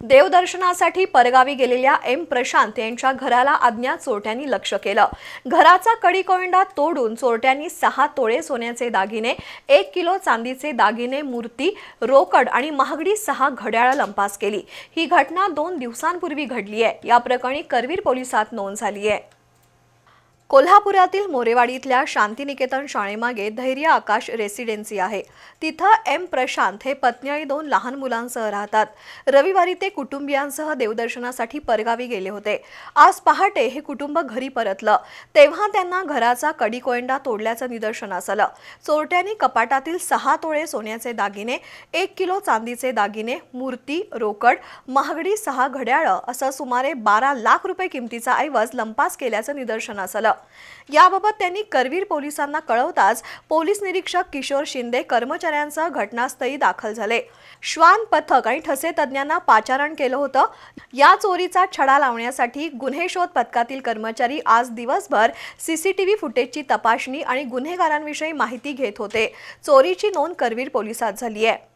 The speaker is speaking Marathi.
देवदर्शनासाठी परगावी गेलेल्या एम प्रशांत यांच्या घराला अज्ञात चोरट्यांनी लक्ष्य केलं। घराचा कडी-कोंडा तोडून चोरट्यांनी 6 तोळे सोन्याचे दागिने, 1 किलो चांदीचे दागिने, मूर्ती, रोकड आणि महागडी 6 घड्याळं लंपास केली। ही घटना 2 दिवसांपूर्वी घडली आहे। या प्रकरणी करवीर पोलिसात नोंद झाली आहे। कोल्हापुरातील मोरेवाडीतल्या शांतिनिकेतन शाळेमागे धैर्य आकाश रेसिडेन्सी आहे। तिथं एम प्रशांत हे पत्नी आणि 2 लहान मुलांसह राहतात। रविवारी ते कुटुंबियांसह देवदर्शनासाठी परगावी गेले होते। आज पहाटे हे कुटुंब घरी परतलं तेव्हा त्यांना घराचा कडी-कोंडा तोडल्याचं निदर्शनास आलं। चोरट्यांनी कपाटातील 6 तोळे सोन्याचे दागिने, 1 किलो चांदीचे दागिने, मूर्ती, रोकड, महागडी 6 घड्याळं असं सुमारे 12 लाख रुपये किमतीचा ऐवज लंपास केल्याचं निदर्शनास आलं। याबाबत त्यांनी करवीर पोलिसांना कळवताच पोलीस निरीक्षक किशोर शिंदे कर्मचाऱ्यांसह घटनास्थळी दाखल झाले। श्वान पथक आणि ठसे तज्ञांना पाचारण केलं होतं। या चोरीचा छडा लावण्यासाठी गुन्हे शोध पथकातील कर्मचारी आज दिवसभर सीसीटीव्ही फुटेजची तपासणी आणि गुन्हेगारांविषयी माहिती घेत होते। चोरीची नोंद करवीर पोलिसात झाली आहे।